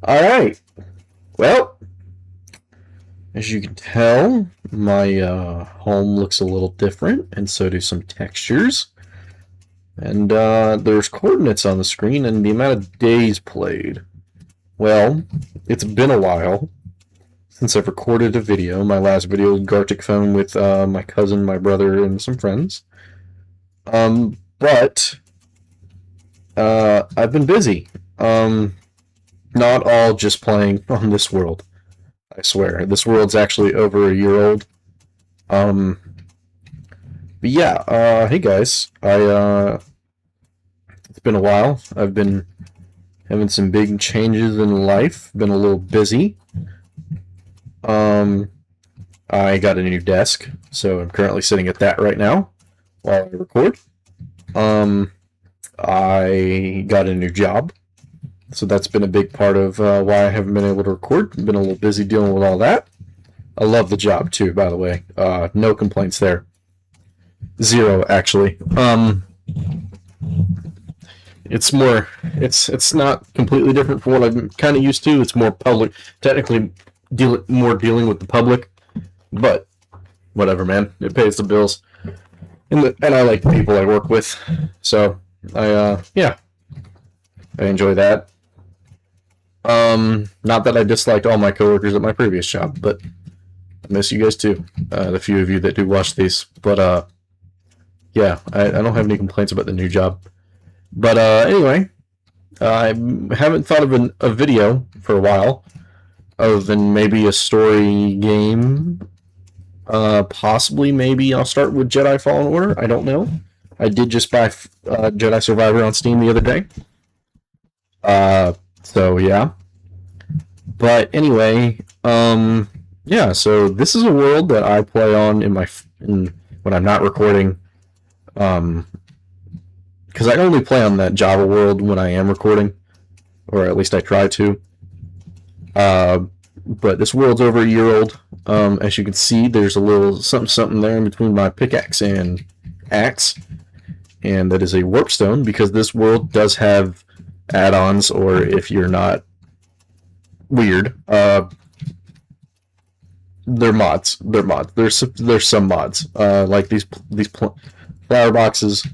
Alright, well, as you can tell, my home looks a little different, and so do some textures. And there's coordinates on the screen and the amount of days played. Well, it's been a while since I've recorded a video. My last video was Gartic Phone with my cousin, my brother, and some friends. But I've been busy. Not all just playing on this world. I swear, this world's actually over a year old. But yeah, hey guys, it's been a while. I've been having some big changes in life. Been a little busy. I got a new desk, so I'm currently sitting at that right now while I record. I got a new job, so that's been a big part of why I haven't been able to record. Been a little busy dealing with all that. I love the job too, by the way. No complaints there. Zero, actually. It's more. It's not completely different from what I'm kind of used to. It's more public, technically dealing with the public, but whatever, man. It pays the bills, and I like the people I work with, so yeah, I enjoy that. Not that I disliked all my coworkers at my previous job, but I miss you guys too. The few of you that do watch these, but yeah, I don't have any complaints about the new job. But anyway, I haven't thought of a video for a while, other than maybe a story game. Possibly, maybe I'll start with Jedi Fallen Order. I don't know. I did just buy Jedi Survivor on Steam the other day. So yeah. But anyway, yeah. So this is a world that I play on when I'm not recording. Because I only play on that Java world when I am recording, or at least I try to. But this world's over a year old. As you can see, there's a little something there in between my pickaxe and axe, and that is a warp stone, because this world does have add-ons, or if you're not weird, they're mods. There's some mods, like these flower boxes.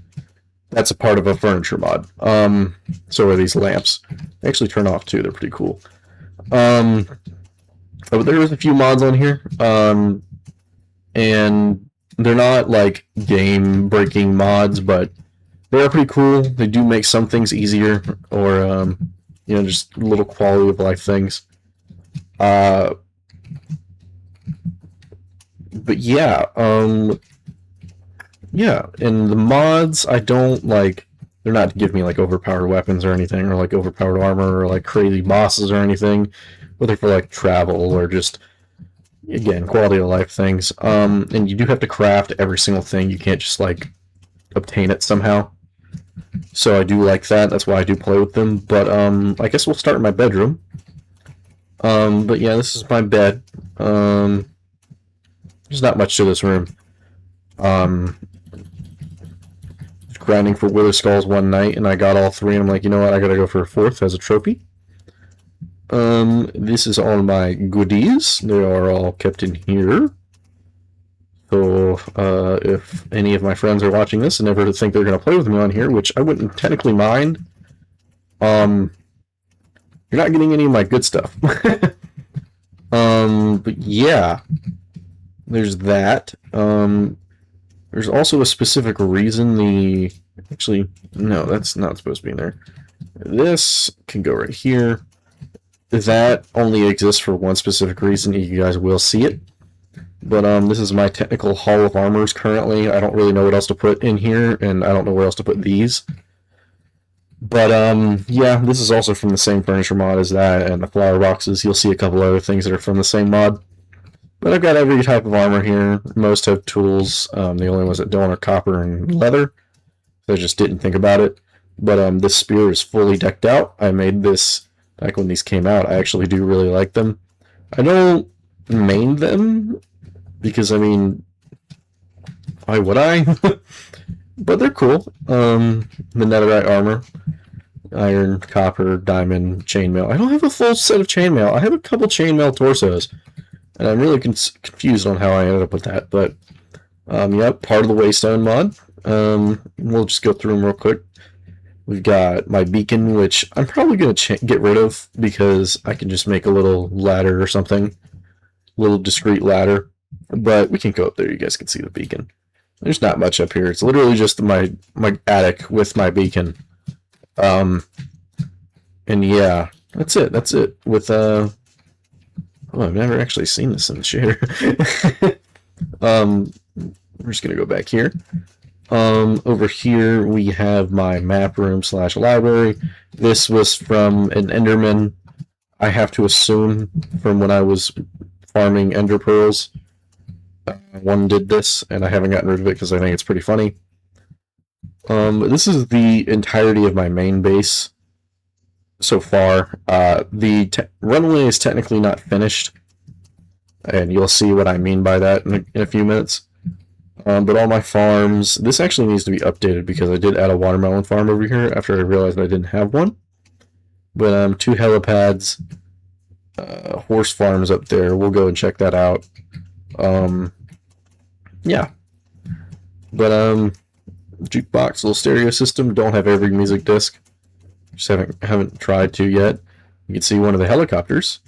That's a part of a furniture mod. So are these lamps. They actually turn off too. They're pretty cool. But there is a few mods on here, and they're not like game-breaking mods, but they are pretty cool. They do make some things easier, or just little quality of life things. But yeah, yeah, and the mods, I don't like. They're not to give me like overpowered weapons or anything, or like overpowered armor, or like crazy bosses or anything. But they're for like travel, or just, again, quality of life things. And you do have to craft every single thing. You can't just like obtain it somehow. So I do like that. That's why I do play with them. But I guess we'll start in my bedroom. But yeah, this is my bed. There's not much to this room. Grinding for Wither Skulls one night, and I got all three, and I'm like, you know what, I gotta go for a fourth as a trophy. This is all my goodies. They are all kept in here. So, if any of my friends are watching this and ever think they're gonna play with me on here, which I wouldn't technically mind, you're not getting any of my good stuff. But yeah, there's that. There's also a specific reason actually, no, that's not supposed to be in there. This can go right here. That only exists for one specific reason. You guys will see it. But this is my technical Hall of Armors currently. I don't really know what else to put in here, and I don't know where else to put these. But yeah, this is also from the same furniture mod as that, and the flower boxes. You'll see a couple other things that are from the same mod. But I've got every type of armor here. Most have tools. The only ones that don't are copper and leather. So I just didn't think about it. But this spear is fully decked out. I made this back when these came out. I actually do really like them. I don't main them, because, I mean, why would I? But they're cool. The netherite armor. iron, copper, diamond, chainmail. I don't have a full set of chainmail. I have a couple chainmail torsos, and I'm really confused on how I ended up with that. But yep, part of the Waystone mod. We'll just go through them real quick. We've got my beacon, which I'm probably going to get rid of because I can just make a little ladder or something. A little discrete ladder. But we can go up there. You guys can see the beacon. There's not much up here. It's literally just my attic with my beacon. And yeah, that's it. That's it. With, oh, I've never actually seen this in the shader. We're just going to go back here. Over here we have my map room / library. This was from an Enderman, I have to assume, from when I was farming Ender Pearls. One did this, and I haven't gotten rid of it because I think it's pretty funny. This is the entirety of my main base so far. The runway is technically not finished, and you'll see what I mean by that in a few minutes. But all my farms, this actually needs to be updated because I did add a watermelon farm over here after I realized I didn't have one. But 2 helipads, horse farms up there. We'll go and check that out. Yeah. But jukebox, little stereo system. Don't have every music disc. Just haven't tried to yet. You can see one of the helicopters.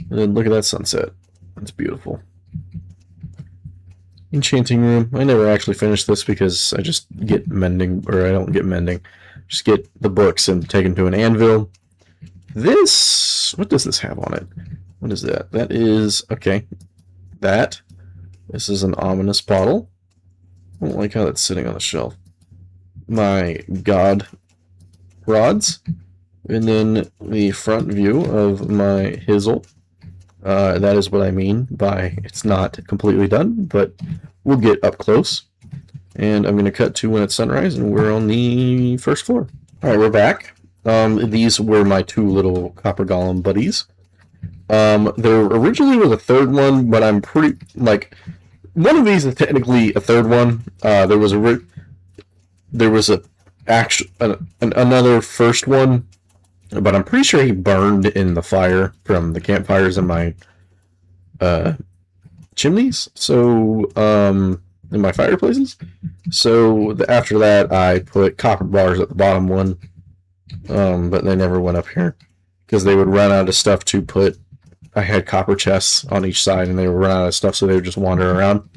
And then look at that sunset. That's beautiful. Enchanting room. I never actually finished this because I just get mending, or I don't get mending. Just get the books and take them to an anvil. This, what does this have on it? What is that? That is, okay, that. This is an ominous bottle. I don't like how that's sitting on the shelf. My god rods. And then the front view of my hizzle. That is what I mean by it's not completely done, but we'll get up close. And I'm going to cut to when it's sunrise, and we're on the first floor. Alright, we're back. These were my 2 little copper golem buddies. There originally was a third one, but I'm pretty, like, one of these is technically a third one. There was another first one, but I'm pretty sure he burned in the fire from the campfires in my chimneys. So, in my fireplaces. So after that, I put copper bars at the bottom one, but they never went up here because they would run out of stuff to put. I had copper chests on each side, and they would run out of stuff, so they would just wander around.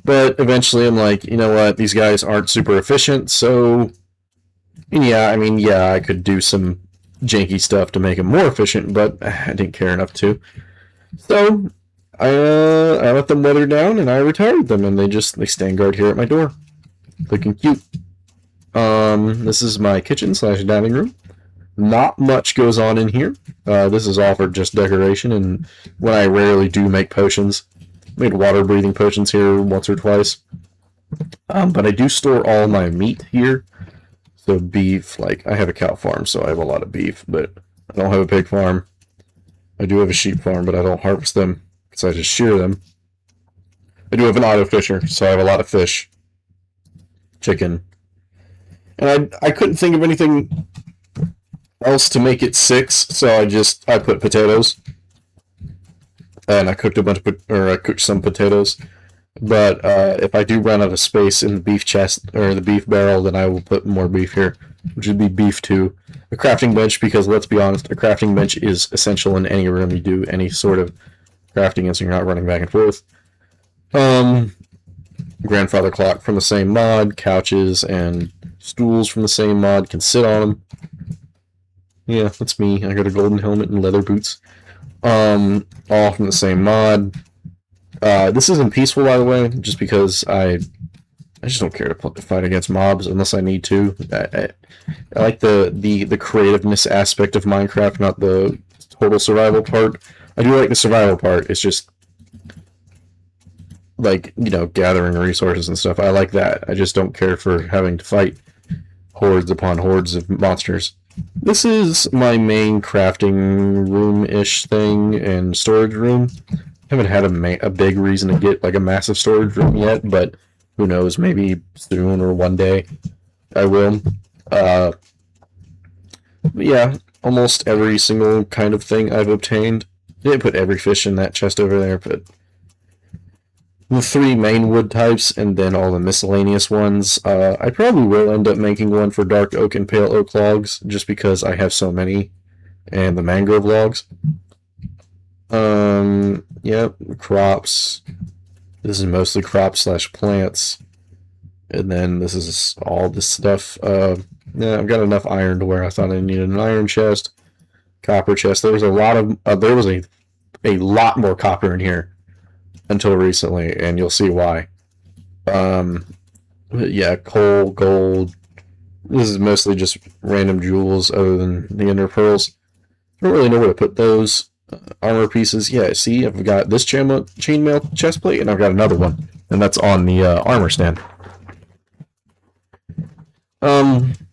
But eventually, I'm like, you know what? These guys aren't super efficient, so yeah, I mean, yeah, I could do some janky stuff to make them more efficient, but I didn't care enough to. So I let them weather down, and I retired them, and they stand guard here at my door, looking cute. This is my kitchen / dining room. Not much goes on in here. This is all for just decoration, and when I rarely do make potions. Made water-breathing potions here once or twice. But I do store all my meat here. So beef, like, I have a cow farm, so I have a lot of beef, but I don't have a pig farm. I do have a sheep farm, but I don't harvest them, because I just shear them. I do have an auto fisher, so I have a lot of fish. Chicken. And I couldn't think of anything else to make it 6, so I put potatoes. And I cooked I cooked some potatoes. But if I do run out of space in the beef chest or the beef barrel, then I will put more beef here, which would be beef 2. A crafting bench, because let's be honest, a crafting bench is essential in any room you do any sort of crafting in, so you're not running back and forth. Grandfather clock from the same mod, couches and stools from the same mod, can sit on them. Yeah, that's me. I got a golden helmet and leather boots. All from the same mod. This isn't peaceful, by the way, just because I just don't care to fight against mobs unless I need to. I like the creativeness aspect of Minecraft, not the total survival part. I do like the survival part. It's just like, you know, gathering resources and stuff. I like that. I just don't care for having to fight hordes upon hordes of monsters. This is my main crafting room-ish thing and storage room. I haven't had a big reason to get like a massive storage room yet, but who knows, maybe soon or one day I will. But yeah, almost every single kind of thing I've obtained. Didn't put every fish in that chest over there, but the 3 main wood types and then all the miscellaneous ones. I probably will end up making one for dark oak and pale oak logs, just because I have so many, and the mangrove logs. Yep, crops. This is mostly crops slash plants. And then this is all this stuff. Yeah, I've got enough iron to where I thought I needed an iron chest, copper chest. There was a lot of there was a lot more copper in here until recently, and you'll see why. Yeah, coal, gold. This is mostly just random jewels, other than the ender pearls. I don't really know where to put those. Armor pieces. Yeah, see, I've got this chainmail chest plate, and I've got another one, and that's on the armor stand.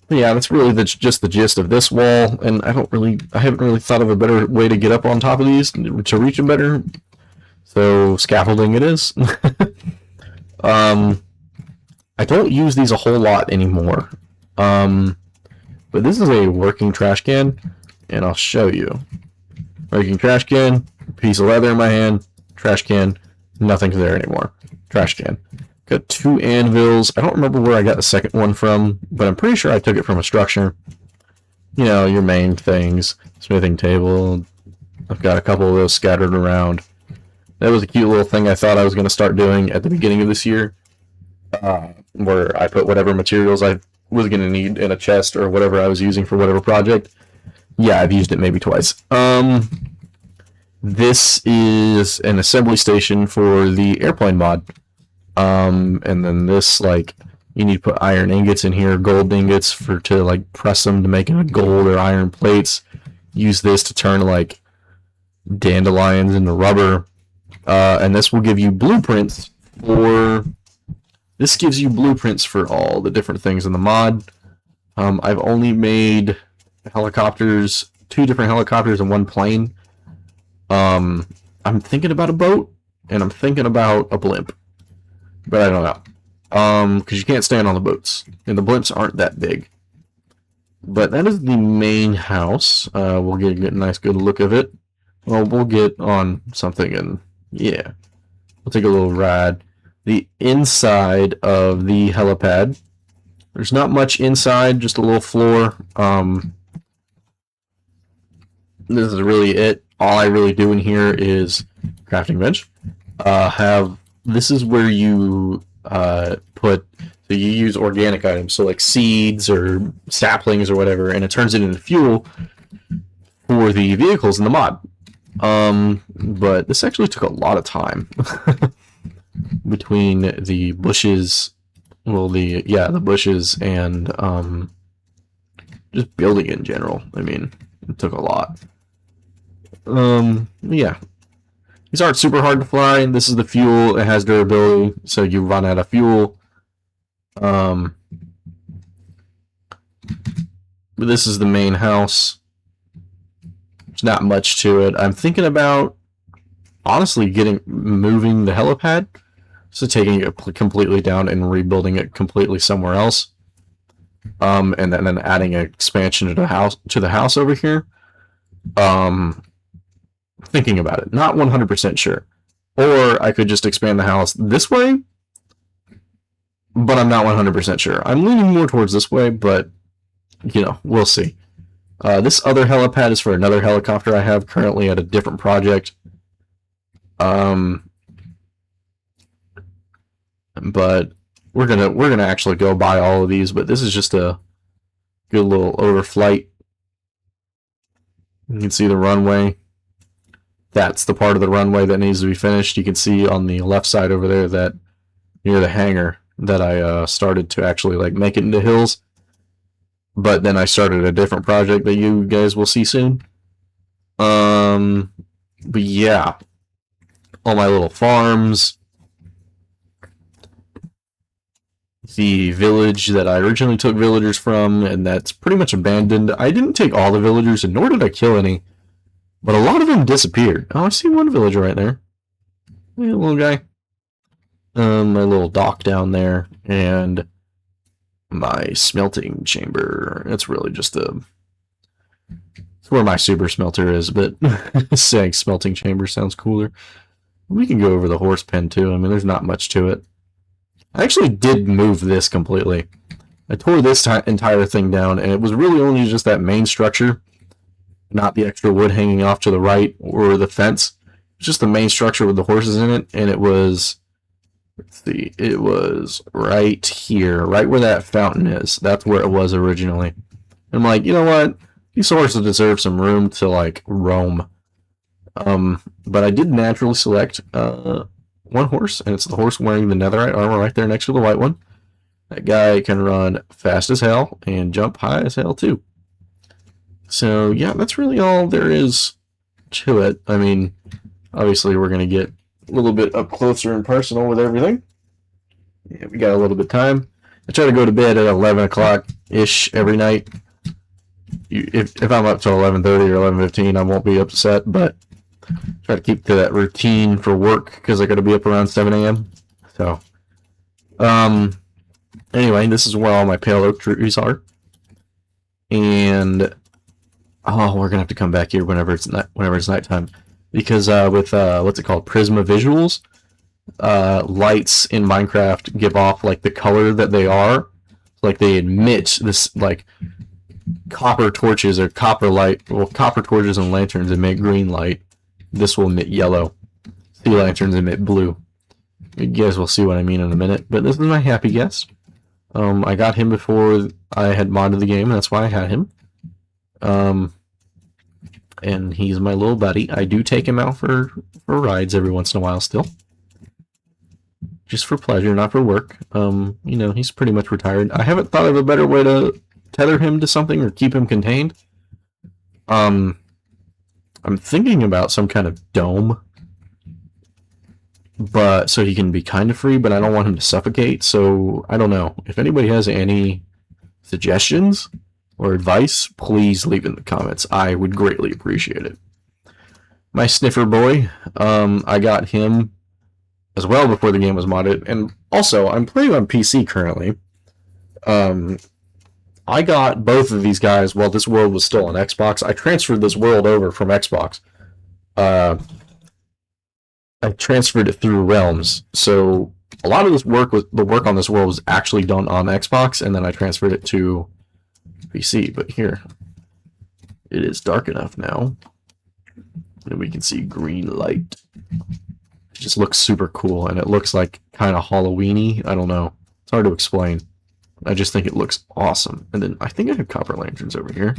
Yeah, that's really just the gist of this wall, and I haven't really thought of a better way to get up on top of these to reach them better. So scaffolding it is. I don't use these a whole lot anymore. But this is a working trash can, and I'll show you. Working trash can, piece of leather in my hand, trash can, nothing's there anymore. Trash can. Got 2 anvils. I don't remember where I got the second one from, but I'm pretty sure I took it from a structure. You know, your main things. Smithing table. I've got a couple of those scattered around. That was a cute little thing I thought I was going to start doing at the beginning of this year. Where I put whatever materials I was going to need in a chest or whatever I was using for whatever project. Yeah, I've used it maybe twice. This is an assembly station for the airplane mod. And then this, like, you need to put iron ingots in here, gold ingots to like press them to make into gold or iron plates. Use this to turn like dandelions into rubber. And this will give you blueprints for. This gives you blueprints for all the different things in the mod. I've only made helicopters, 2 different helicopters and 1 plane. I'm thinking about a boat, and I'm thinking about a blimp. But I don't know. Because you can't stand on the boats. And the blimps aren't that big. But that is the main house. We'll get a nice good look of it. Well, we'll get on something and, yeah. We'll take a little ride. The inside of the helipad. There's not much inside, just a little floor. This is really it. All I really do in here is crafting bench. This is where you so you use organic items, so like seeds or saplings or whatever, and it turns it into fuel for the vehicles in the mod. But this actually took a lot of time between the bushes, the bushes and just building in general. I mean, it took a lot. Yeah. These aren't super hard to fly. This is the fuel. It has durability, so you run out of fuel. But this is the main house. There's not much to it. I'm thinking about, honestly, moving the helipad, so taking it completely down and rebuilding it completely somewhere else. And then adding an expansion to the house over here. Thinking about it, not 100% sure. Or I could just expand the house this way, but I'm not 100% sure. I'm leaning more towards this way, but, you know, we'll see. This other helipad is for another helicopter I have currently at a different project. But we're gonna actually go buy all of these, but this is just a good little overflight. You can see the runway. That's the part of the runway that needs to be finished. You can see on the left side over there that near the hangar that I started to actually like make it into hills. But then I started a different project that you guys will see soon. But yeah, all my little farms. The village that I originally took villagers from, and that's pretty much abandoned. I didn't take all the villagers, and nor did I kill any. But a lot of them disappeared. Oh, I see one villager right there. Hey, little guy. My little dock down there, and my smelting chamber. It's really just a It's where my super smelter is, but saying smelting chamber sounds cooler. We can go over the horse pen too. I mean, there's not much to it. I actually did move this completely. I tore this entire thing down, and it was really only just that main structure, not the extra wood hanging off to the right or the fence. It's just the main structure with the horses in it, and it was, let's see, it was right here, right where that fountain is. That's where it was originally. I'm like, you know what? These horses deserve some room to like roam. But I did naturally select one horse, and it's the horse wearing the netherite armor right there next to the white one. That guy can run fast as hell and jump high as hell too. So yeah, that's really all there is to it. I mean, obviously we're going to get a little bit up closer and personal with everything. Yeah, we got a little bit of time. I try to go to bed at 11 o'clock-ish every night. If I'm up till 11:30 or 11:15, I won't be upset, but try to keep to that routine for work because I got to be up around 7 a.m. So, anyway, this is where all my pale oak trees are, and we're gonna have to come back here whenever it's nighttime, because with what's it called, Prisma Visuals, lights in Minecraft give off like the color that they are, like they emit this like copper torches or copper light. Well, copper torches and lanterns emit green light. This will emit yellow. Sea lanterns emit blue. You guys will see what I mean in a minute. But this is my happy guess. I got him before I had modded the game. That's why I had him. And he's my little buddy. I do take him out for rides every once in a while still. Just for pleasure, not for work. You know, he's pretty much retired. I haven't thought of a better way to tether him to something or keep him contained. I'm thinking about some kind of dome, but so he can be kind of free, but I don't want him to suffocate. So I don't know. If anybody has any suggestions or advice, please leave in the comments. I would greatly appreciate it. My sniffer boy, I got him as well before the game was modded, and also I'm playing on PC currently. I got both of these guys while this world was still on Xbox. I transferred this world over from Xbox. I transferred it through Realms, so a lot of the work on this world was actually done on Xbox, and then I transferred it to PC. But here, it is dark enough now, and we can see green light. It just looks super cool, and it looks like kind of Halloween-y. I don't know. It's hard to explain. I just think it looks awesome. And then I think I have copper lanterns over here.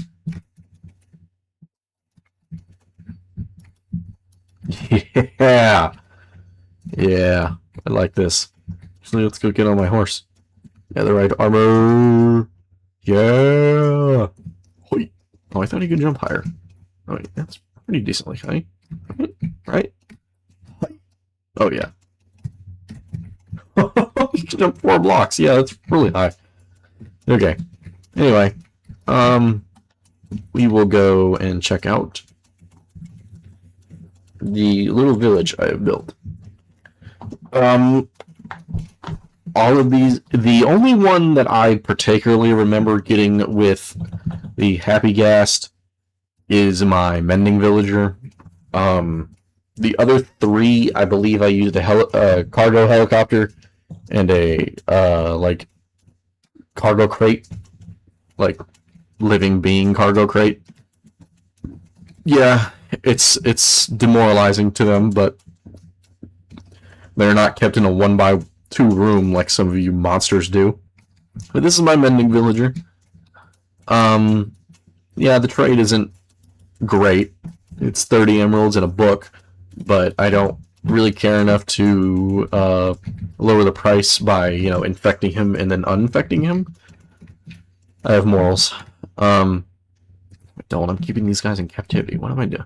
Yeah. Yeah. I like this. So let's go get on my horse. Netherite armor. Yeah. Hoi. Oh, I thought he could jump higher. Oh, wait, that's pretty decently high. Right? Oh, yeah. He can jump 4 blocks. Yeah, that's really high. Okay. Anyway, we will go and check out the little village I have built. All of these, the only one that I particularly remember getting with the Happy Ghast is my mending villager. The other 3, I believe I used a cargo helicopter and a like cargo crate, like living being cargo crate. Yeah, it's demoralizing to them, but they're not kept in a 1x2 room like some of you monsters do. But this is my mending villager. Yeah, the trade isn't great. It's 30 emeralds and a book, but I don't really care enough to lower the price by, you know, infecting him and then uninfecting him. I have morals. I'm keeping these guys in captivity. What am I doing?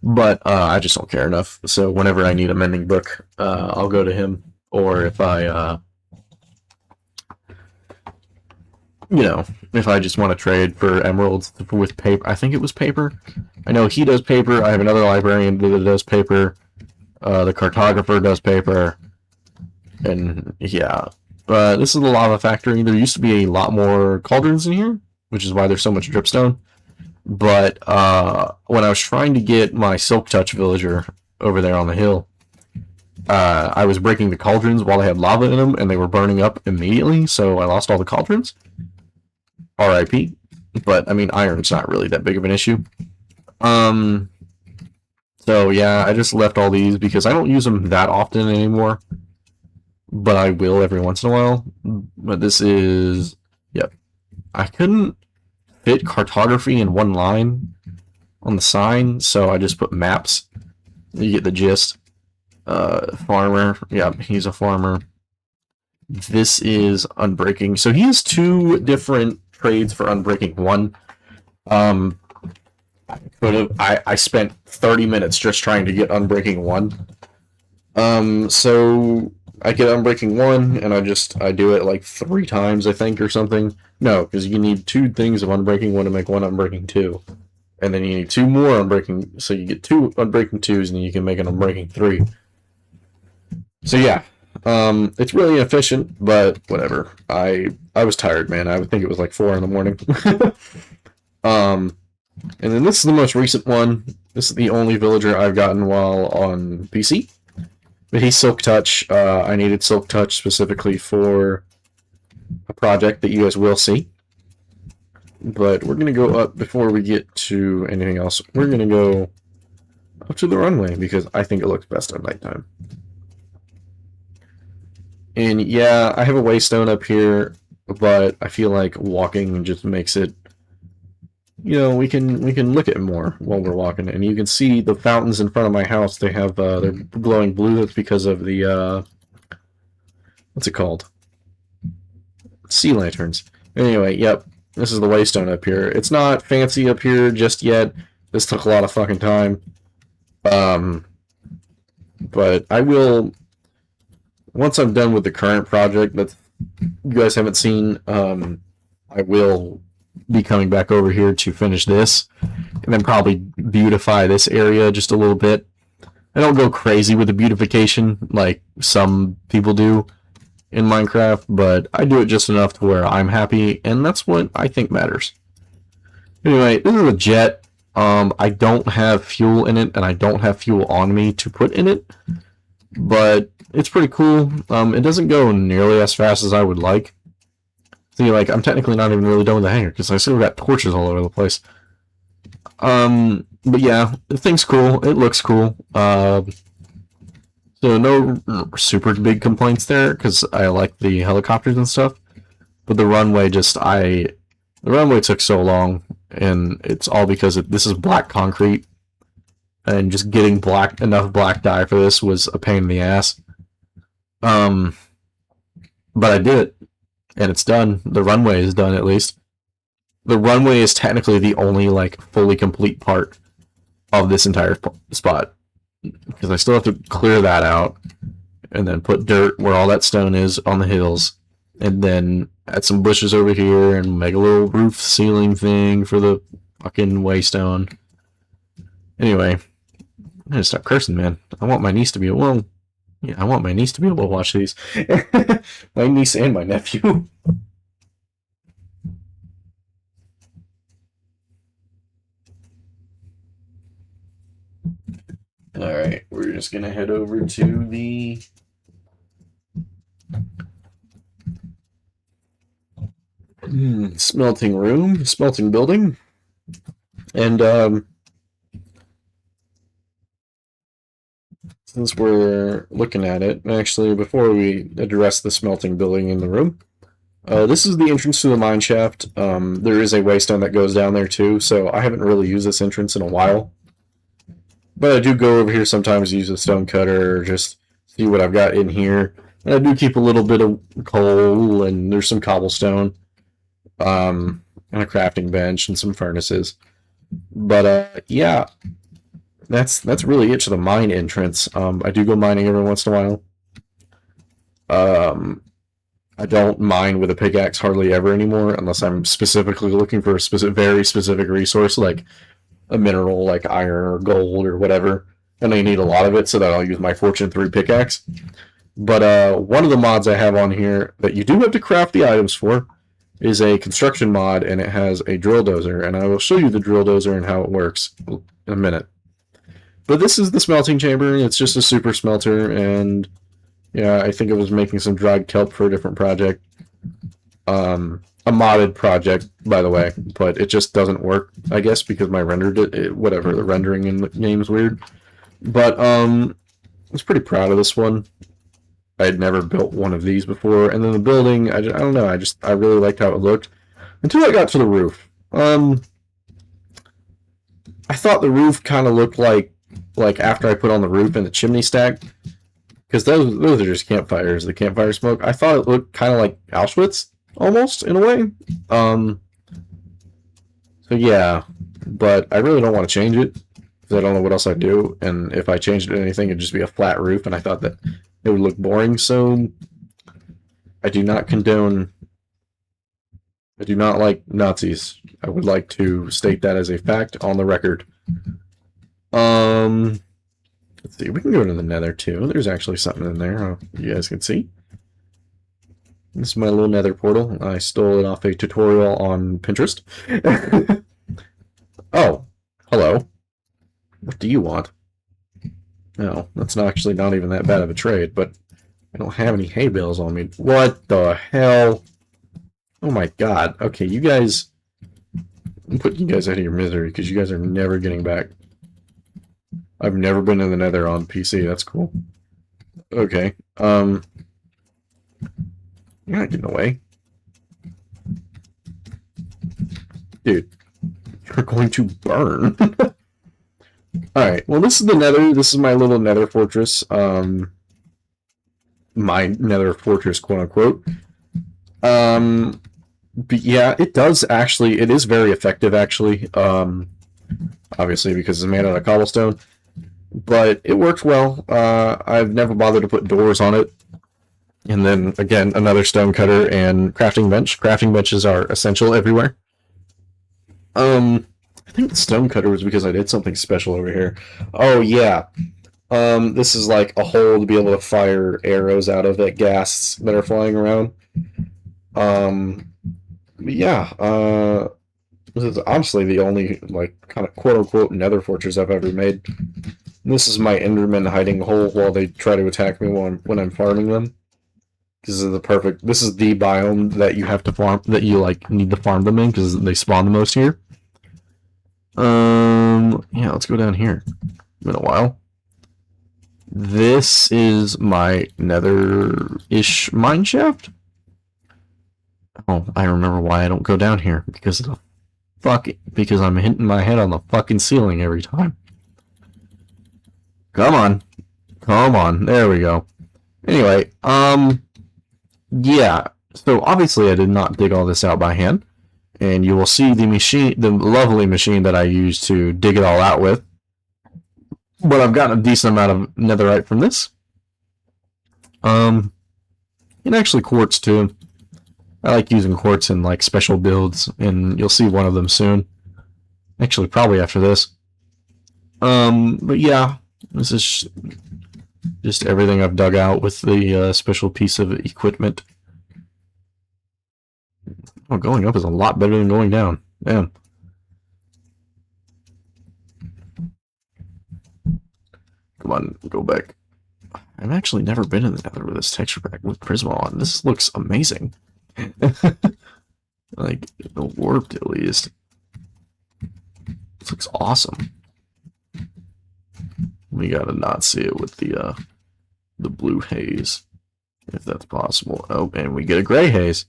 But I just don't care enough. So whenever I need a mending book, I'll go to him. Or if I, you know, if I just want to trade for emeralds with paper. I think it was paper. I know he does paper. I have another librarian that does paper. The cartographer does paper, and yeah. This is the lava factory. There used to be a lot more cauldrons in here, which is why there's so much dripstone. But when I was trying to get my Silk Touch villager over there on the hill, I was breaking the cauldrons while they had lava in them, and they were burning up immediately, so I lost all the cauldrons. RIP. But, I mean, iron's not really that big of an issue. So, yeah, I just left all these because I don't use them that often anymore. But I will every once in a while. But this is... Yep. I couldn't fit cartography in one line on the sign, so I just put maps. You get the gist. Farmer. Yeah, he's a farmer. This is Unbreaking. So he has two different trades for Unbreaking. One, I spent 30 minutes just trying to get Unbreaking 1. So I get Unbreaking 1, and I do it like 3 times, I think, or something. No, because you need 2 things of Unbreaking 1 to make 1 Unbreaking 2. And then you need 2 more Unbreaking, so you get 2 Unbreaking 2s, and then you can make an Unbreaking 3. So yeah, it's really inefficient, but whatever. I was tired, man. I would think it was like 4 in the morning. And then this is the most recent one. This is the only villager I've gotten while on PC. But he's Silk Touch. I needed Silk Touch specifically for a project that you guys will see. But we're going to go up before we get to anything else. We're going to go up to the runway because I think it looks best at nighttime. And yeah, I have a waystone up here, but I feel like walking just makes it, you know, we can look at more while we're walking, and you can see the fountains in front of my house. They have they're glowing blue. That's because of the what's it called? Sea lanterns. Anyway, yep. This is the waystone up here. It's not fancy up here just yet. This took a lot of fucking time. But I will, once I'm done with the current project that you guys haven't seen, I will be coming back over here to finish this, and then probably beautify this area just a little bit. I don't go crazy with the beautification like some people do in Minecraft, but I do it just enough to where I'm happy, and that's what I think matters. Anyway, this is a jet. I don't have fuel in it, and I don't have fuel on me to put in it, but it's pretty cool. It doesn't go nearly as fast as I would like. See, like, I'm technically not even really done with the hangar, because I still got torches all over the place. But yeah, the thing's cool. It looks cool. So no super big complaints there, because I like the helicopters and stuff. But the runway the runway took so long, and it's all because this is black concrete, and just getting enough black dye for this was a pain in the ass. But I did it, and it's done. The runway is done, at least. The runway is technically the only, like, fully complete part of this entire spot, because I still have to clear that out, and then put dirt where all that stone is on the hills, and then add some bushes over here, and make a little roof ceiling thing for the fucking waystone. Anyway, I'm gonna stop cursing, man. I want my niece to be able to watch these. My niece and my nephew. Alright, we're just gonna head over to the smelting building. And since we're looking at it, actually, before we address the smelting building in the room, this is the entrance to the mine shaft. There is a waystone that goes down there too, so I haven't really used this entrance in a while. But I do go over here sometimes, use a stone cutter, or just see what I've got in here. And I do keep a little bit of coal, and there's some cobblestone, and a crafting bench, and some furnaces. But yeah, that's really it to the mine entrance. I do go mining every once in a while. I don't mine with a pickaxe hardly ever anymore, unless I'm specifically looking for a very specific resource, like a mineral like iron or gold or whatever, and I need a lot of it, so that I'll use my Fortune 3 pickaxe. But one of the mods I have on here that you do have to craft the items for is a construction mod, and it has a drill dozer, and I will show you the drill dozer and how it works in a minute. But this is the smelting chamber. It's just a super smelter, and yeah, I think it was making some dried kelp for a different project. A modded project, by the way, but it just doesn't work, I guess, because my whatever, the rendering in the game's weird. But I was pretty proud of this one. I had never built one of these before, and then the building, I don't know, I really liked how it looked until I got to the roof. I thought the roof kind of looked like after I put on the roof and the chimney stack, because those are just campfires, the campfire smoke. I thought it looked kind of like Auschwitz, almost, in a way. So yeah, but I really don't want to change it, because I don't know what else I'd do, and if I changed it to anything, it'd just be a flat roof, and I thought that it would look boring, so I do not condone... I do not like Nazis. I would like to state that as a fact on the record. Let's see, we can go to the nether, too. There's actually something in there, you guys can see. This is my little nether portal. I stole it off a tutorial on Pinterest. Oh, hello. What do you want? No, that's not actually not even that bad of a trade, but I don't have any hay bales on me. What the hell? Oh my god. Okay, you guys... I'm putting you guys out of your misery, because you guys are never getting back. I've never been in the nether on PC, that's cool. Okay, you're not getting away. Dude, you're going to burn. Alright, well this is the nether. This is my little nether fortress. My nether fortress, quote-unquote. But yeah, it is very effective, actually. Obviously, because it's made out of cobblestone. But it works well. I've never bothered to put doors on it. And then, again, another stone cutter and crafting bench. Crafting benches are essential everywhere. I think the stone cutter was because I did something special over here. Oh, yeah. This is like a hole to be able to fire arrows out of at ghasts that are flying around. Yeah, this is honestly the only, like, kind of quote-unquote nether fortress I've ever made. This is my enderman hiding hole while they try to attack me when I'm farming them. This is the biome that you have to farm, that you, like, need to farm them in, because they spawn the most here. Yeah, let's go down here. Been a while. This is my nether-ish mine shaft. Oh, I remember why I don't go down here. Because I'm hitting my head on the fucking ceiling every time. Come on. Come on. There we go. Anyway, yeah. So obviously I did not dig all this out by hand. And you will see the lovely machine that I used to dig it all out with. But I've gotten a decent amount of netherite from this. And actually quartz too. I like using quartz in like special builds, and you'll see one of them soon. Actually, probably after this. But yeah, this is just everything I've dug out with the special piece of equipment. Oh, going up is a lot better than going down. Damn. Come on, go back. I've actually never been in the nether with this texture pack with Prisma on. This looks amazing. Like, warped at least. This looks awesome. We gotta not see it with the blue haze, if that's possible. Oh, and we get a gray haze.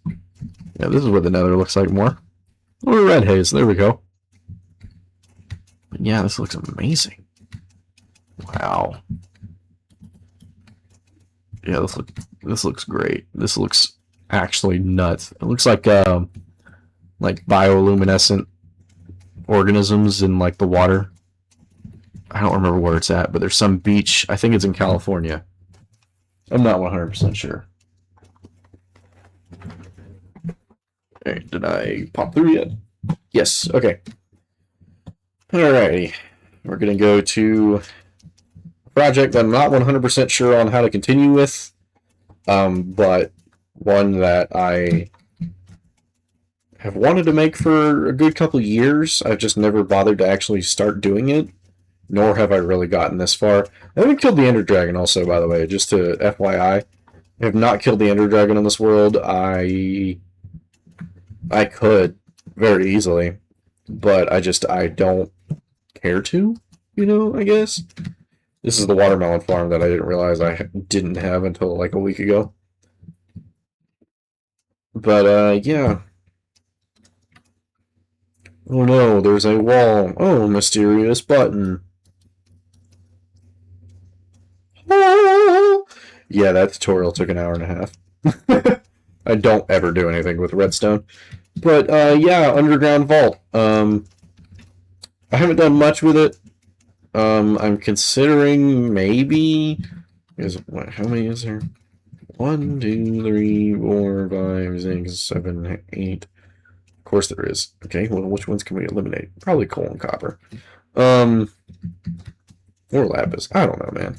Yeah, this is what the nether looks like more. Or a red haze, there we go. But yeah, this looks amazing. Wow. Yeah, this looks great. This looks actually nuts. It looks like bioluminescent organisms in like the water. I don't remember where it's at, but there's some beach. I think it's in California. I'm not 100% sure. Okay, did I pop through yet? Yes, okay. Alrighty. We're gonna go to a project that I'm not 100% sure on how to continue with, but one that I have wanted to make for a good couple years. I've just never bothered to actually start doing it, nor have I really gotten this far. I haven't killed the Ender Dragon also, by the way, just to FYI. I have not killed the Ender Dragon in this world. I could very easily, but I don't care to, I guess. This is the watermelon farm that I didn't realize I didn't have until like a week ago. But yeah. Oh no, there's a wall. Oh, mysterious button. Yeah, that tutorial took an hour and a half. I don't ever do anything with redstone. But yeah, underground vault. I haven't done much with it. I'm considering maybe how many is there? 1, 2, 3, 4, 5, 6, 7, 8. Of course there is. Okay, well, which ones can we eliminate? Probably coal and copper. Or lapis. I don't know, man.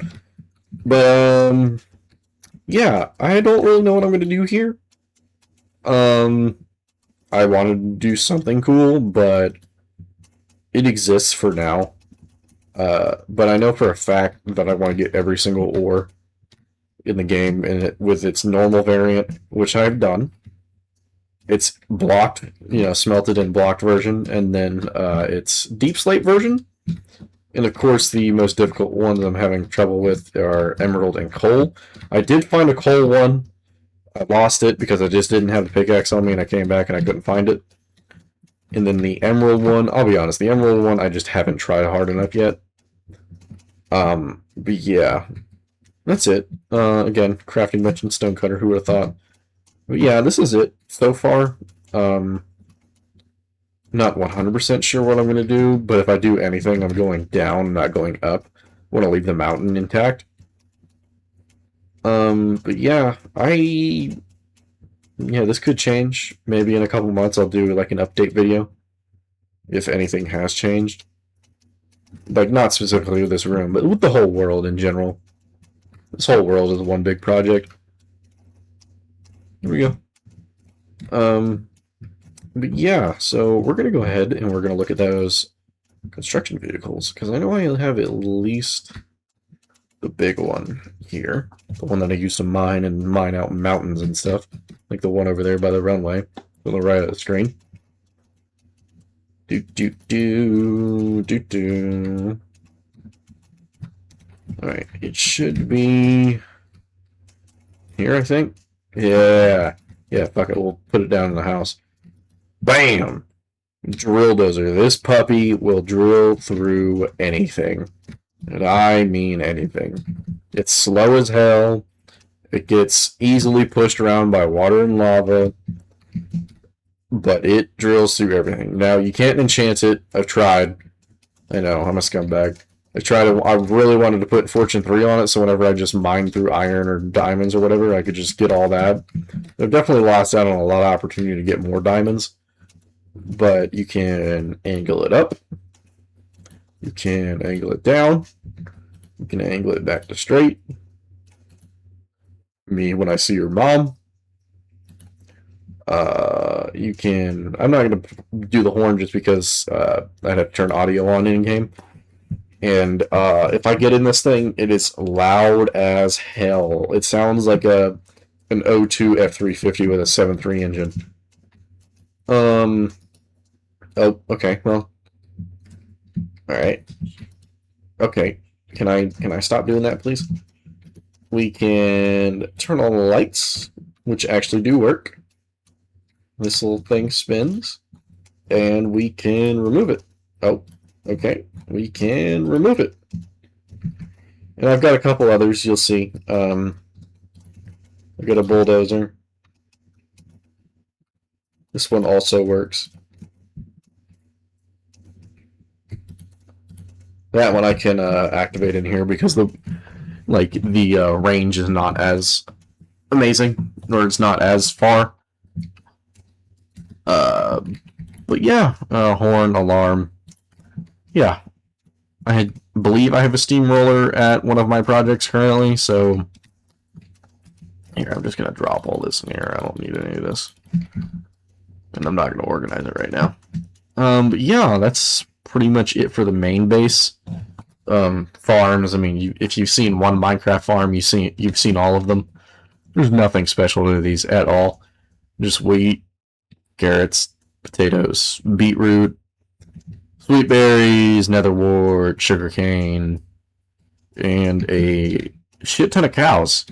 But yeah, I don't really know what I'm gonna do here. I wanted to do something cool, but it exists for now. But I know for a fact that I want to get every single ore in the game with its normal variant, which I've done. It's blocked, smelted and blocked version, and then its deep slate version. And of course, the most difficult ones I'm having trouble with are emerald and coal. I did find a coal one. I lost it because I just didn't have the pickaxe on me, and I came back and I couldn't find it. And then the emerald one, I'll be honest, the emerald one I just haven't tried hard enough yet. But yeah, that's it. Again, crafting bench and stonecutter, who would have thought? But yeah, this is it so far. Not 100% sure what I'm going to do, but if I do anything, I'm going down, not going up. I want to leave the mountain intact. But yeah, this could change. Maybe in a couple months I'll do like an update video, if anything has changed. Like, not specifically with this room, but with the whole world in general. This whole world is one big project. Here we go. But yeah, so we're going to go ahead and we're going to look at those construction vehicles, because I know I have at least the big one here. The one that I used to mine out mountains and stuff. Like the one over there by the runway, on the right of the screen. Alright, it should be here, I think. Yeah, fuck it, we'll put it down in the house. Bam! Drill dozer. This puppy will drill through anything. And I mean anything. It's slow as hell. It gets easily pushed around by water and lava. But it drills through everything. Now, you can't enchant it. I've tried. I know, I'm a scumbag. I really wanted to put Fortune 3 on it, so whenever I just mine through iron or diamonds or whatever, I could just get all that. I've definitely lost out on a lot of opportunity to get more diamonds. But you can angle it up. You can angle it down. You can angle it back to straight. Me when I see your mom. You can... I'm not going to do the horn just because I'd have to turn audio on in-game. And if I get in this thing, it is loud as hell. It sounds like an O2 F350 with a 7.3 engine. Oh, okay, well. Alright. Okay. Can I stop doing that, please? We can turn on the lights, which actually do work. This little thing spins, and we can remove it. Oh, okay. We can remove it. And I've got a couple others, you'll see. I've got a bulldozer. This one also works. That one I can activate in here because the range is not as amazing, or it's not as far. But yeah, horn, alarm. Yeah, I believe I have a steamroller at one of my projects currently, so here, I'm just gonna drop all this in here. I don't need any of this. And I'm not going to organize it right now. But yeah, that's pretty much it for the main base. Farms, I mean, if you've seen one Minecraft farm, you've seen all of them. There's nothing special to these at all. Just wheat, carrots, potatoes, beetroot, sweet berries, netherwort, sugarcane, and a shit ton of cows.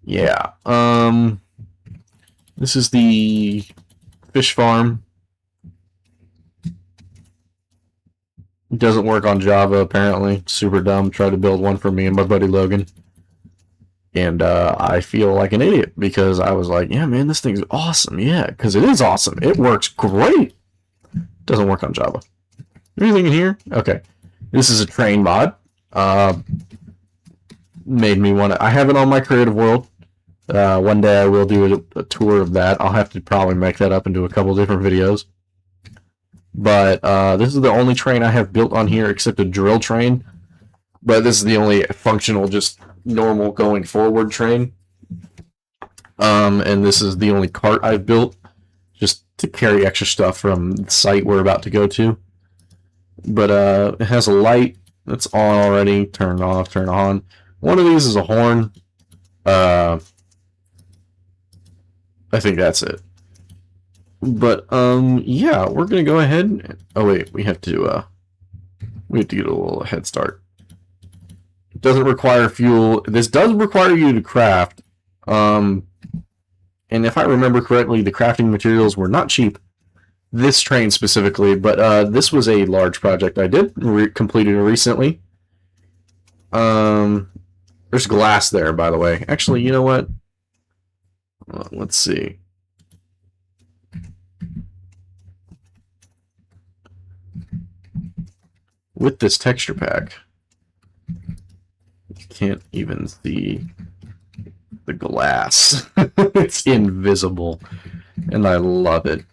Yeah. This is the fish farm. It doesn't work on Java, apparently. Super dumb. Tried to build one for me and my buddy Logan. And I feel like an idiot because I was like, yeah, man, this thing's awesome. Yeah, because it is awesome. It works great. Doesn't work on Java. Anything in here? Okay. This is a train mod. Made me want to... I have it on my creative world. One day I will do a tour of that. I'll have to probably make that up into a couple different videos. But this is the only train I have built on here except a drill train. But this is the only functional, just normal going forward train. And this is the only cart I've built just to carry extra stuff from the site we're about to go to. But it has a light that's on already. Turn off, turn on. One of these is a horn. I think that's it. But yeah, we're gonna go ahead. Oh wait, we have to get a little head start. It doesn't require fuel. This does require you to craft. And if I remember correctly, the crafting materials were not cheap. This train specifically, but this was a large project I did completed recently. There's glass there, by the way. Actually, you know what? Let's see. With this texture pack, you can't even see the glass. It's invisible, and I love it.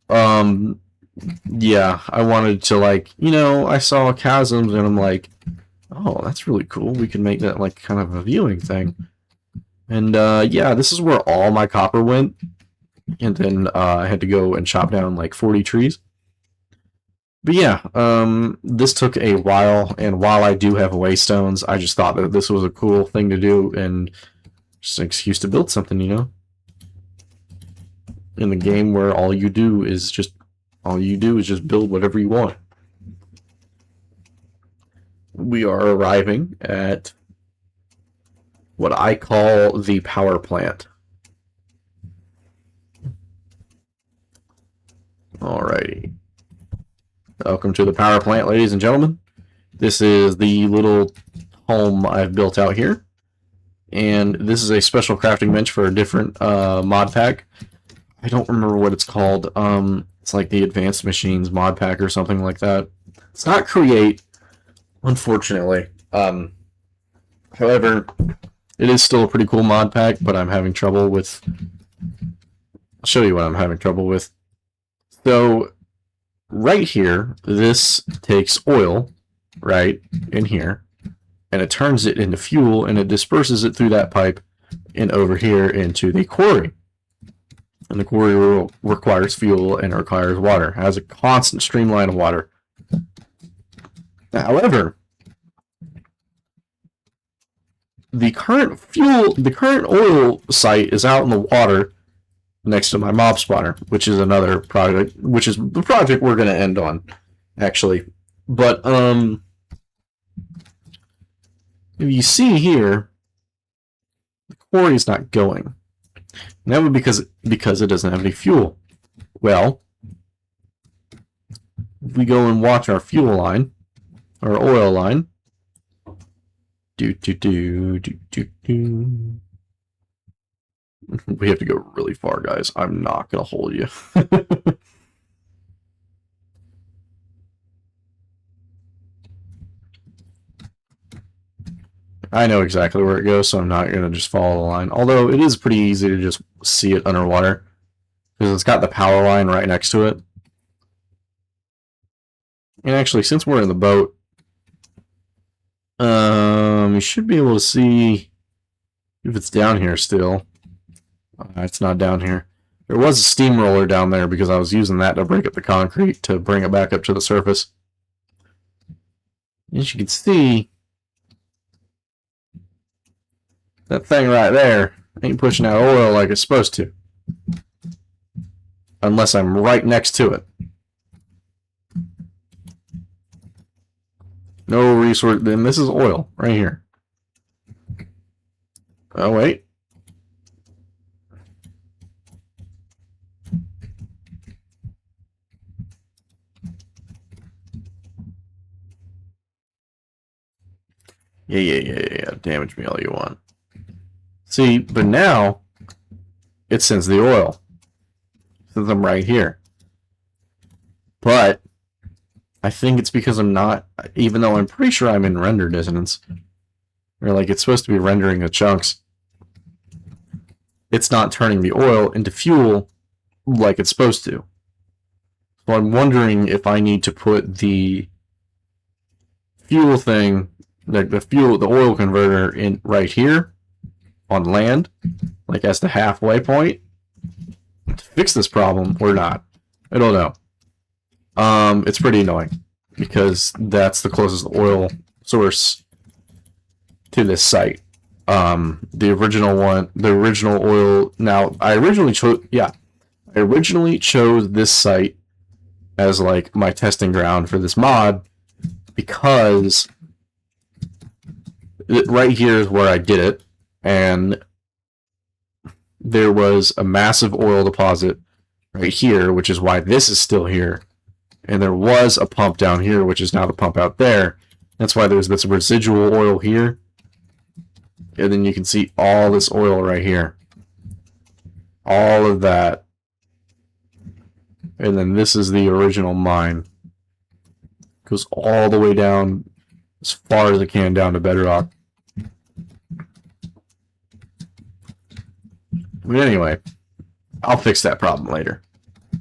Yeah, I wanted to, like, you know, I saw chasms, and I'm like, oh, that's really cool. We can make that, like, kind of a viewing thing. And, yeah, this is where all my copper went. And then I had to go and chop down, like, 40 trees. But yeah, this took a while, and while I do have waystones, I just thought that this was a cool thing to do, and just an excuse to build something, you know? In the game where all you do is just build whatever you want. We are arriving at what I call the power plant. Alrighty. Welcome to the power plant, ladies and gentlemen. This is the little home I've built out here. And this is a special crafting bench for a different mod pack. I don't remember what it's called. It's like the Advanced Machines mod pack or something like that. It's not Create, unfortunately. However, it is still a pretty cool mod pack, but I'm having trouble with... I'll show you what I'm having trouble with. So, right here, this takes oil, right, in here, and it turns it into fuel, and it disperses it through that pipe and over here into the quarry. And the quarry requires fuel and it requires water. It has a constant streamline of water. However, the current oil site is out in the water next to my mob spawner, which is another project, which is the project we're going to end on, actually. But if you see here, the quarry is not going. And that would be because it doesn't have any fuel. Well, if we go and watch our fuel line, our oil line, we have to go really far, guys. I'm not gonna hold you. I know exactly where it goes, so I'm not going to just follow the line. Although it is pretty easy to just see it underwater, because it's got the power line right next to it. And actually, since we're in the boat, you should be able to see if it's down here still. It's not down here. There was a steamroller down there because I was using that to break up the concrete to bring it back up to the surface. As you can see, that thing right there ain't pushing out oil like it's supposed to. Unless I'm right next to it. No resource. Then this is oil right here. Oh, wait. Yeah. Damage me all you want. See, but now it sends the oil. Since I'm right here. But I think it's because I'm not, even though I'm pretty sure I'm in render distance. Or like it's supposed to be rendering the chunks. It's not turning the oil into fuel like it's supposed to. So I'm wondering if I need to put the fuel thing, like the oil converter in right here on land, like as the halfway point, to fix this problem or not. I don't know. It's pretty annoying because that's the closest oil source to this site. The original oil. Now, I originally chose this site as like my testing ground for this mod because right here is where I did it, and there was a massive oil deposit right here, which is why this is still here. And there was a pump down here, which is now the pump out there. That's why there's this residual oil here. And then you can see all this oil right here. All of that. And then this is the original mine. Goes all the way down, as far as it can, down to Bedrock. But anyway, I'll fix that problem later.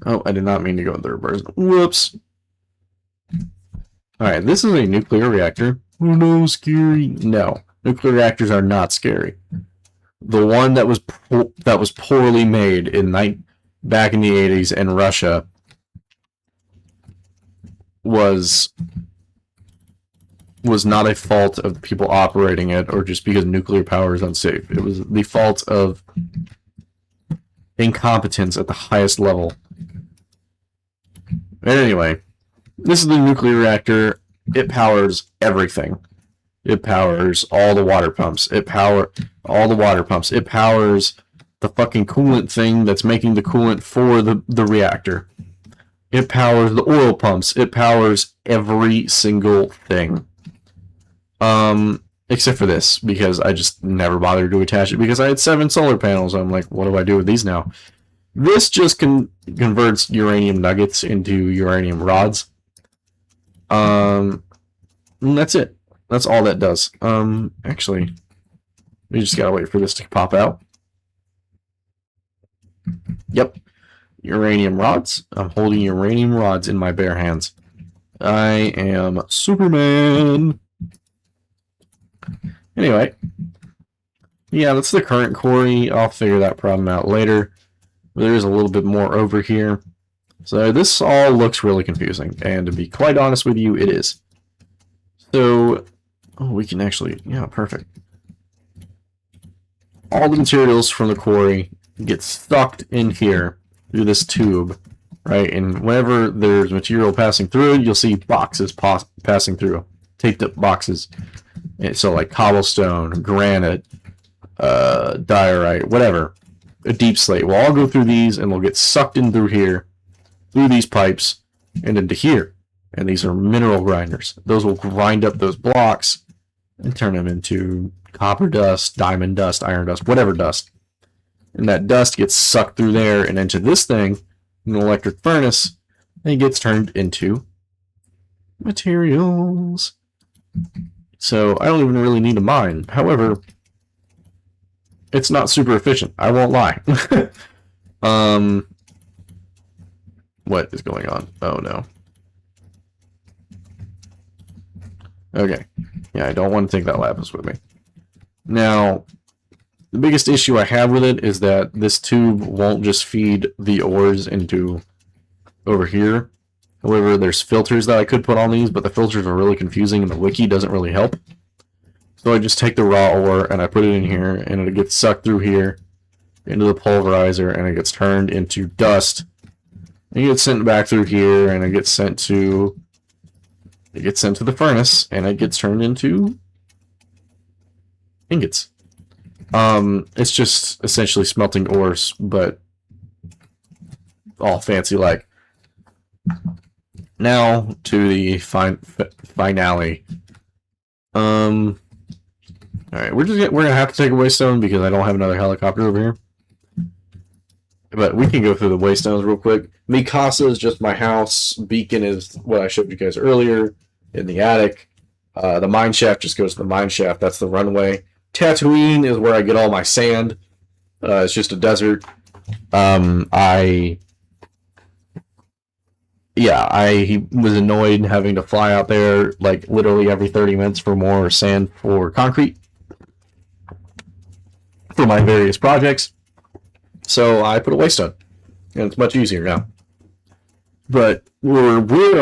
Oh, I did not mean to go in third person. Whoops. Alright, this is a nuclear reactor. Oh no, scary. No, nuclear reactors are not scary. The one that was poorly made back in the 80s in Russia was not a fault of the people operating it or just because nuclear power is unsafe. It was the fault of incompetence at the highest level. But anyway, this is the nuclear reactor. It powers everything. It powers all the water pumps. It powers the fucking coolant thing that's making the coolant for the reactor. It powers the oil pumps. It powers every single thing. Except for this, because I just never bothered to attach it because I had 7 solar panels. I'm like, what do I do with these now? This just converts uranium nuggets into uranium rods. And that's it. That's all that does. Actually, we just gotta wait for this to pop out. Yep. Uranium rods. I'm holding uranium rods in my bare hands. I am Superman. Anyway. Yeah, that's the current quarry. I'll figure that problem out later. There is a little bit more over here. So this all looks really confusing. And to be quite honest with you, it is. So, oh, we can actually, yeah, perfect. All the materials from the quarry get sucked in here through this tube, right? And whenever there's material passing through, you'll see boxes passing through, taped up boxes. And so like cobblestone, granite, diorite, whatever, a deep slate. We'll all go through these and we'll get sucked in through here, through these pipes, and into here. And these are mineral grinders. Those will grind up those blocks and turn them into copper dust, diamond dust, iron dust, whatever dust. And that dust gets sucked through there and into this thing, an electric furnace, and it gets turned into materials. So I don't even really need a mine. However, it's not super efficient. I won't lie. What is going on? Oh no. Okay. Yeah, I don't want to take that lapis with me. Now, The biggest issue I have with it is that this tube won't just feed the ores into over here. However, there's filters that I could put on these, but the filters are really confusing and the wiki doesn't really help. So I just take the raw ore and I put it in here, and it gets sucked through here into the pulverizer, and it gets turned into dust. And it gets sent back through here, and it gets sent to the furnace, and it gets turned into ingots. It's just essentially smelting ores, but all fancy like. Now to the finale. Alright, we're gonna have to take a waystone because I don't have another helicopter over here. But we can go through the waystones real quick. Mikasa is just my house. Beacon is what I showed you guys earlier in the attic. The mine shaft just goes to the mine shaft. That's the runway. Tatooine is where I get all my sand. It's just a desert. I was annoyed having to fly out there like literally every 30 minutes for more sand for concrete for my various projects. So I put a waystone, and it's much easier now. But where we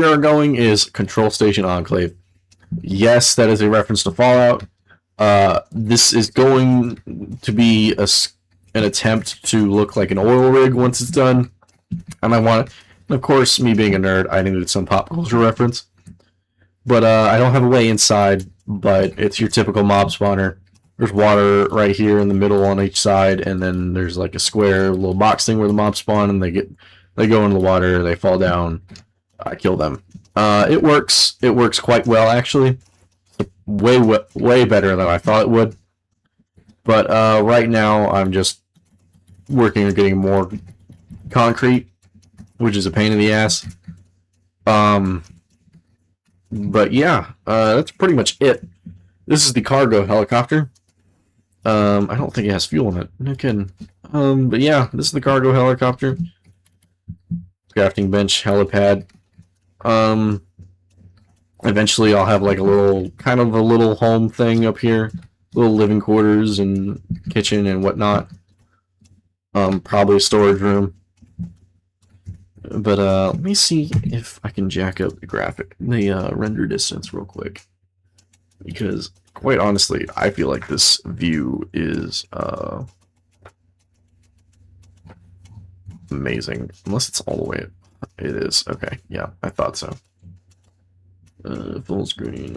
are going is Control Station Enclave. Yes, that is a reference to Fallout. This is going to be an attempt to look like an oil rig once it's done. And of course, me being a nerd, I needed some pop culture reference. But I don't have a way inside, but it's your typical mob spawner. There's water right here in the middle on each side, and then there's like a square little box thing where the mobs spawn, and they go into the water, they fall down, I kill them. It works quite well actually. Way better than I thought it would. But right now I'm just working on getting more concrete, which is a pain in the ass. But yeah, that's pretty much it. This is the cargo helicopter. I don't think it has fuel in it. No kidding. But yeah, this is the cargo helicopter. Crafting bench, helipad. Eventually I'll have like a little home thing up here. Little living quarters and kitchen and whatnot. Probably a storage room. But let me see if I can jack up the render distance real quick. Because quite honestly, I feel like this view is amazing. Unless it's all the way. It is. Okay, yeah, I thought so. Full screen.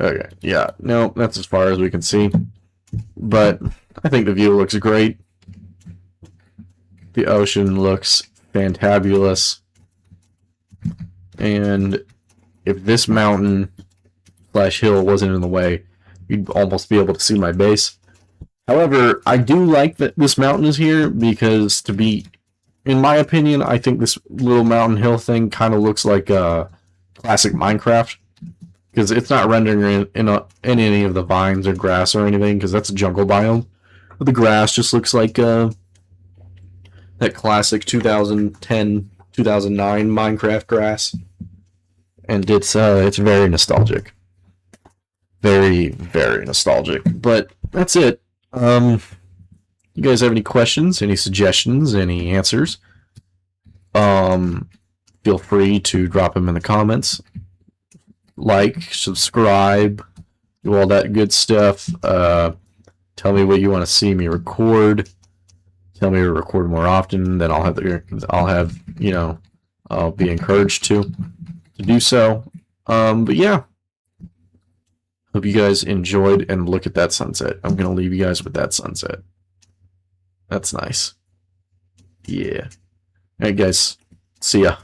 Okay, yeah, no, that's as far as we can see. But I think the view looks great. The ocean looks fantabulous. And if this mountain / hill wasn't in the way, you'd almost be able to see my base. However, I do like that this mountain is here because, in my opinion, I think this little mountain hill thing kind of looks like classic Minecraft. Because it's not rendering in any of the vines or grass or anything, because that's a jungle biome. But the grass just looks like that classic 2010, 2009 Minecraft grass. And it's very nostalgic. Very, very nostalgic. But that's it. You guys have any questions, any suggestions, any answers? Feel free to drop them in the comments. Like, subscribe, do all that good stuff. Tell me what you want to see me record. Tell me to record more often. Then I'll be encouraged to do so. But yeah, hope you guys enjoyed, and look at that sunset. I'm gonna leave you guys with that sunset. That's nice. Yeah. All right, guys. See ya.